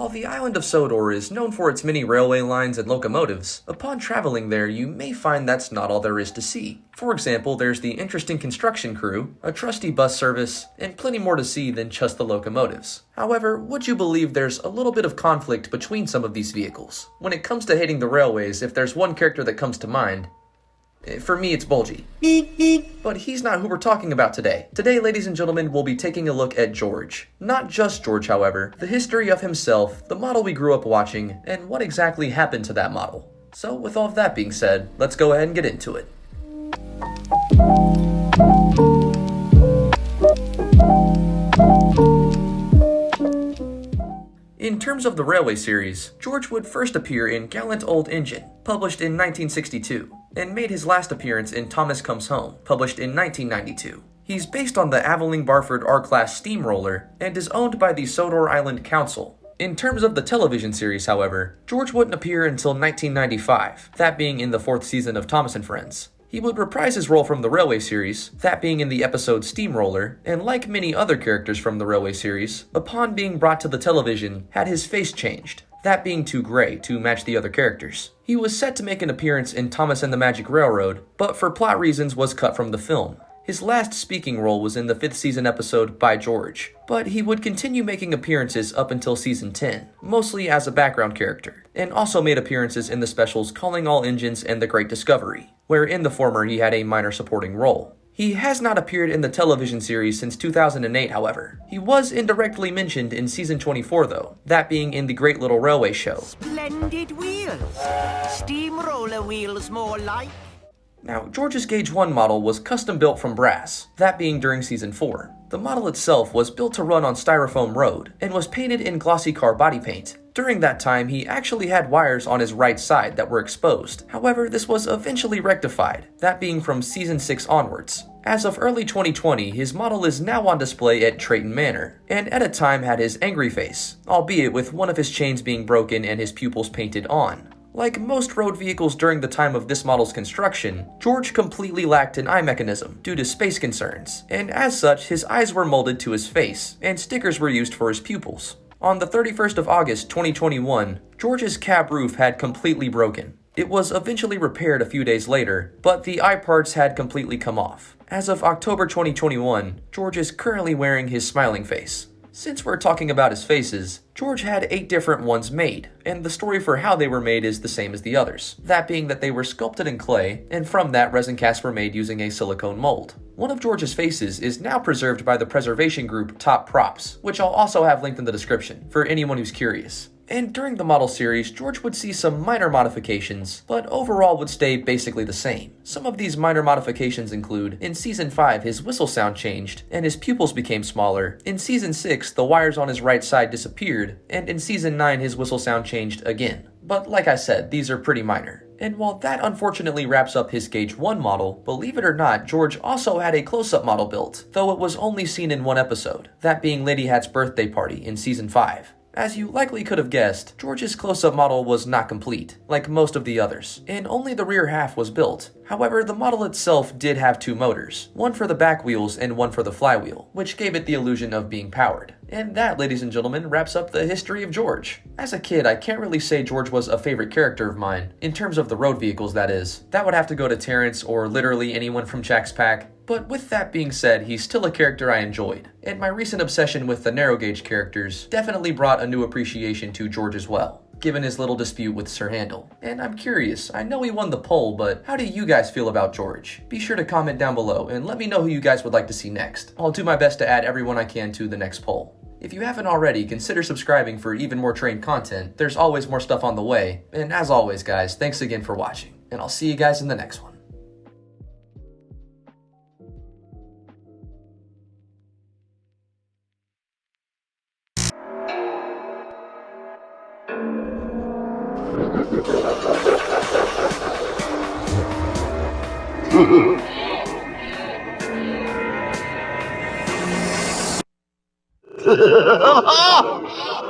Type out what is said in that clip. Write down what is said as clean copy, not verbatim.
While the island of Sodor is known for its many railway lines and locomotives, upon traveling there you may find that's not all there is to see. For example, there's the interesting construction crew, a trusty bus service, and plenty more to see than just the locomotives. However, would you believe there's a little bit of conflict between some of these vehicles? When it comes to hating the railways, if there's one character that comes to mind, for me, it's Bulgy. But he's not who we're talking about today. Today, ladies and gentlemen, we'll be taking a look at George. Not just George, however, the history of himself, the model we grew up watching, and what exactly happened to that model. So, with all of that being said, let's go ahead and get into it. In terms of the Railway series, George would first appear in Gallant Old Engine, published in 1962, and made his last appearance in Thomas Comes Home, published in 1992. He's based on the Aveling Barford R-Class steamroller and is owned by the Sodor Island Council. In terms of the television series, however, George wouldn't appear until 1995, that being in the 4th season of Thomas and Friends. He would reprise his role from the Railway series, that being in the episode Steamroller, and like many other characters from the Railway series, upon being brought to the television, had his face changed, that being too gray to match the other characters. He was set to make an appearance in Thomas and the Magic Railroad, but for plot reasons was cut from the film. His last speaking role was in the 5th season episode By George, but he would continue making appearances up until season 10, mostly as a background character, and also made appearances in the specials Calling All Engines and The Great Discovery, where in the former he had a minor supporting role. He has not appeared in the television series since 2008, however. He was indirectly mentioned in season 24 though, that being in The Great Little Railway Show. Splendid wheels! Steamroller wheels more like. Now, George's Gauge 1 model was custom built from brass, that being during season 4. The model itself was built to run on styrofoam road, and was painted in glossy car body paint. During that time, he actually had wires on his right side that were exposed. However, this was eventually rectified, that being from season 6 onwards. As of early 2020, his model is now on display at Trayton Manor, and at a time had his angry face, albeit with one of his chains being broken and his pupils painted on. Like most road vehicles during the time of this model's construction, George completely lacked an eye mechanism due to space concerns, and as such, his eyes were molded to his face, and stickers were used for his pupils. On the 31st of August 2021, George's cab roof had completely broken. It was eventually repaired a few days later, but the eye parts had completely come off. As of October 2021, George is currently wearing his smiling face. Since we're talking about his faces, George had 8 different ones made, and the story for how they were made is the same as the others, that being that they were sculpted in clay, and from that resin casts were made using a silicone mold. One of George's faces is now preserved by the preservation group Top Props, which I'll also have linked in the description, for anyone who's curious. And during the model series, George would see some minor modifications, but overall would stay basically the same. Some of these minor modifications include, in Season 5 his whistle sound changed, and his pupils became smaller. In Season 6 the wires on his right side disappeared, and in Season 9 his whistle sound changed again. But like I said, these are pretty minor. And while that unfortunately wraps up his Gauge 1 model, believe it or not, George also had a close-up model built, though it was only seen in one episode, that being Lady Hat's birthday party in Season 5. As you likely could have guessed, George's close-up model was not complete, like most of the others, and only the rear half was built. However, the model itself did have 2 motors, one for the back wheels and one for the flywheel, which gave it the illusion of being powered. And that, ladies and gentlemen, wraps up the history of George. As a kid, I can't really say George was a favorite character of mine, in terms of the road vehicles that is. That would have to go to Terrence or literally anyone from Jack's Pack. But with that being said, he's still a character I enjoyed, and my recent obsession with the narrow gauge characters definitely brought a new appreciation to George as well, given his little dispute with Sir Handel. And I'm curious, I know he won the poll, but how do you guys feel about George? Be sure to comment down below and let me know who you guys would like to see next. I'll do my best to add everyone I can to the next poll. If you haven't already, consider subscribing for even more train content. There's always more stuff on the way, and as always guys, thanks again for watching, and I'll see you guys in the next one. Ha ha ha ha!